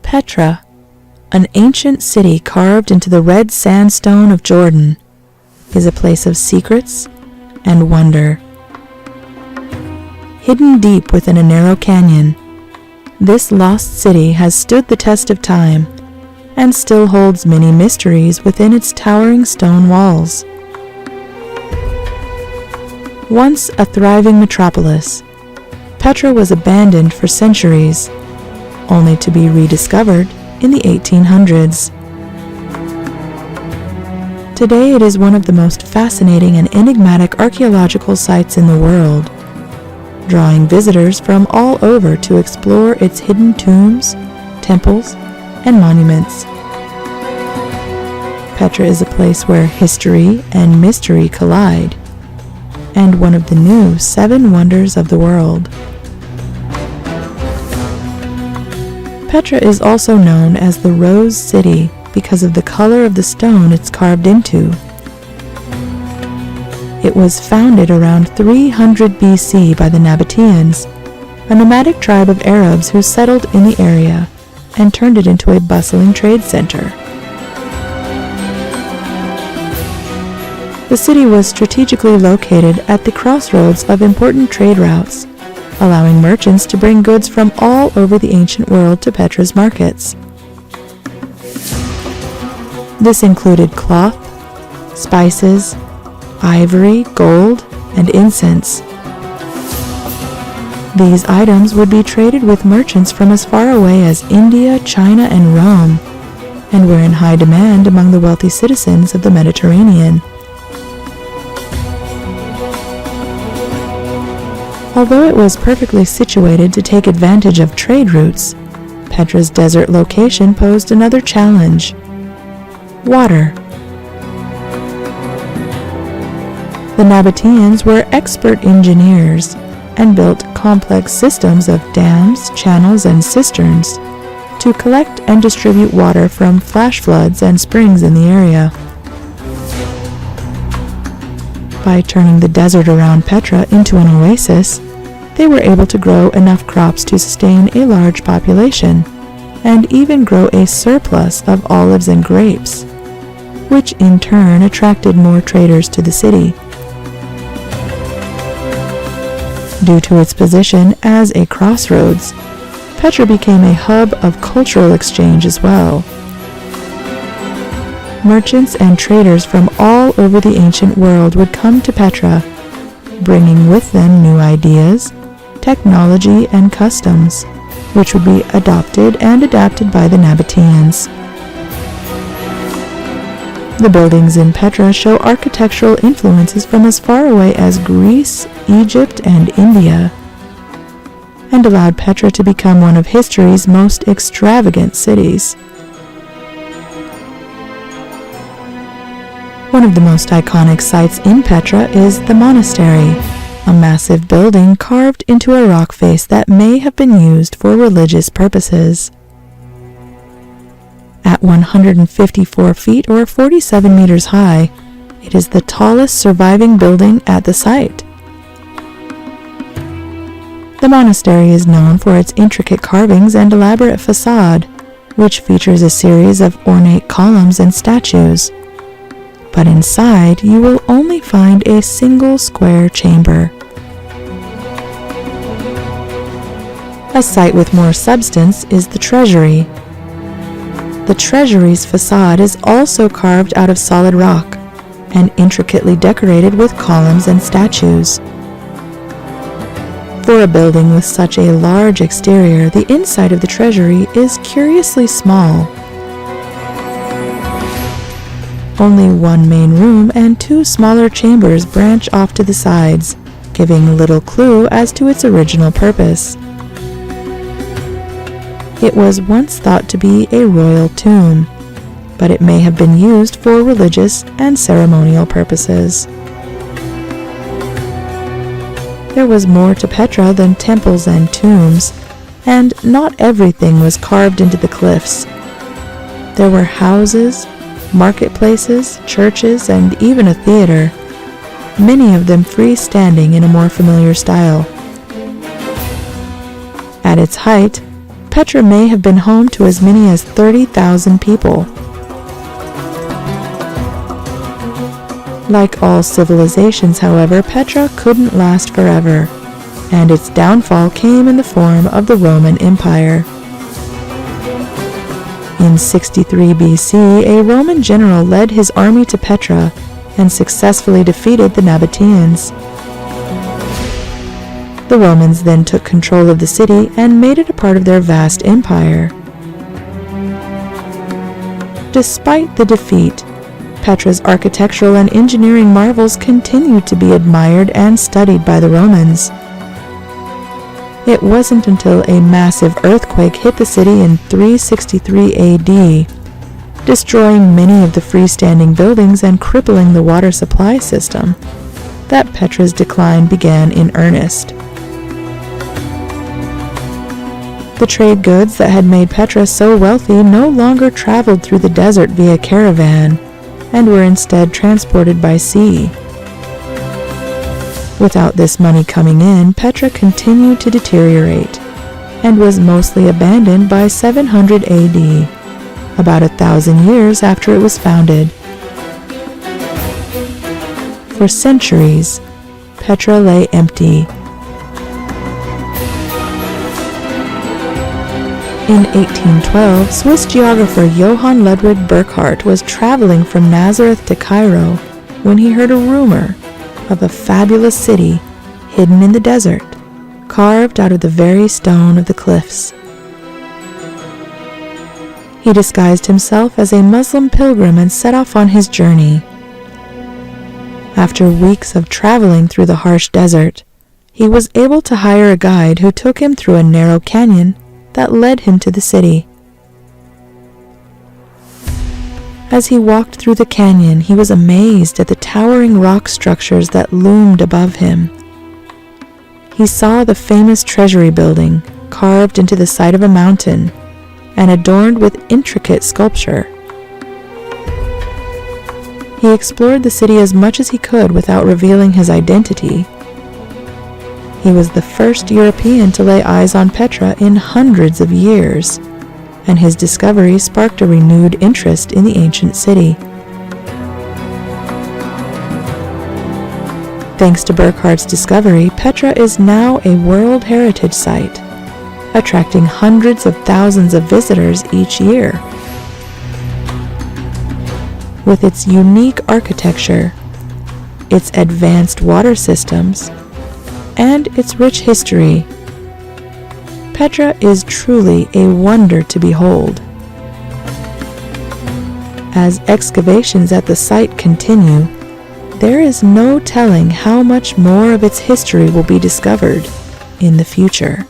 Petra, an ancient city carved into the red sandstone of Jordan, is a place of secrets and wonder. Hidden deep within a narrow canyon, this lost city has stood the test of time and still holds many mysteries within its towering stone walls. Once a thriving metropolis, Petra was abandoned for centuries, only to be rediscovered in the 1800s. Today it is one of the most fascinating and enigmatic archaeological sites in the world, drawing visitors from all over to explore its hidden tombs, temples, and monuments. Petra is a place where history and mystery collide, and one of the new 7 wonders of the world. Petra is also known as the Rose City because of the color of the stone it's carved into. It was founded around 300 BC by the Nabateans, a nomadic tribe of Arabs who settled in the area and turned it into a bustling trade center. The city was strategically located at the crossroads of important trade routes, allowing merchants to bring goods from all over the ancient world to Petra's markets. This included cloth, spices, ivory, gold, and incense. These items would be traded with merchants from as far away as India, China, and Rome, and were in high demand among the wealthy citizens of the Mediterranean. Although it was perfectly situated to take advantage of trade routes, Petra's desert location posed another challenge: water. The Nabateans were expert engineers and built complex systems of dams, channels, and cisterns to collect and distribute water from flash floods and springs in the area. By turning the desert around Petra into an oasis, they were able to grow enough crops to sustain a large population, and even grow a surplus of olives and grapes, which in turn attracted more traders to the city. Due to its position as a crossroads, Petra became a hub of cultural exchange as well. Merchants and traders from all over the ancient world would come to Petra, bringing with them new ideas, technology, and customs, which would be adopted and adapted by the Nabateans. The buildings in Petra show architectural influences from as far away as Greece, Egypt, and India, and allowed Petra to become one of history's most extravagant cities. One of the most iconic sites in Petra is the monastery, a massive building carved into a rock face that may have been used for religious purposes. At 154 feet or 47 meters high, it is the tallest surviving building at the site. The monastery is known for its intricate carvings and elaborate facade, which features a series of ornate columns and statues. But inside you will only find a single square chamber. A site with more substance is the Treasury. The Treasury's facade is also carved out of solid rock and intricately decorated with columns and statues. For a building with such a large exterior, the inside of the Treasury is curiously small. Only one main room and 2 smaller chambers branch off to the sides, giving little clue as to its original purpose. It was once thought to be a royal tomb, but it may have been used for religious and ceremonial purposes. There was more to Petra than temples and tombs, and not everything was carved into the cliffs. There were houses, marketplaces, churches, and even a theater, many of them freestanding in a more familiar style. At its height, Petra may have been home to as many as 30,000 people. Like all civilizations, however, Petra couldn't last forever, and its downfall came in the form of the Roman Empire. In 63 BC, a Roman general led his army to Petra and successfully defeated the Nabateans. The Romans then took control of the city and made it a part of their vast empire. Despite the defeat, Petra's architectural and engineering marvels continued to be admired and studied by the Romans. It wasn't until a massive earthquake hit the city in 363 AD, destroying many of the freestanding buildings and crippling the water supply system, that Petra's decline began in earnest. The trade goods that had made Petra so wealthy no longer traveled through the desert via caravan, and were instead transported by sea. Without this money coming in, Petra continued to deteriorate, and was mostly abandoned by 700 AD, about 1,000 years after it was founded. For centuries, Petra lay empty. In 1812, Swiss geographer Johann Ludwig Burckhardt was traveling from Nazareth to Cairo when he heard a rumor of a fabulous city hidden in the desert, carved out of the very stone of the cliffs. He disguised himself as a Muslim pilgrim and set off on his journey. After weeks of traveling through the harsh desert, he was able to hire a guide who took him through a narrow canyon that led him to the city. As he walked through the canyon, he was amazed at the towering rock structures that loomed above him. He saw the famous Treasury building, carved into the side of a mountain and adorned with intricate sculpture. He explored the city as much as he could without revealing his identity. He was the first European to lay eyes on Petra in hundreds of years, and his discovery sparked a renewed interest in the ancient city. Thanks to Burckhardt's discovery, Petra is now a World Heritage Site, attracting hundreds of thousands of visitors each year. With its unique architecture, its advanced water systems, and its rich history, Petra is truly a wonder to behold. As excavations at the site continue, there is no telling how much more of its history will be discovered in the future.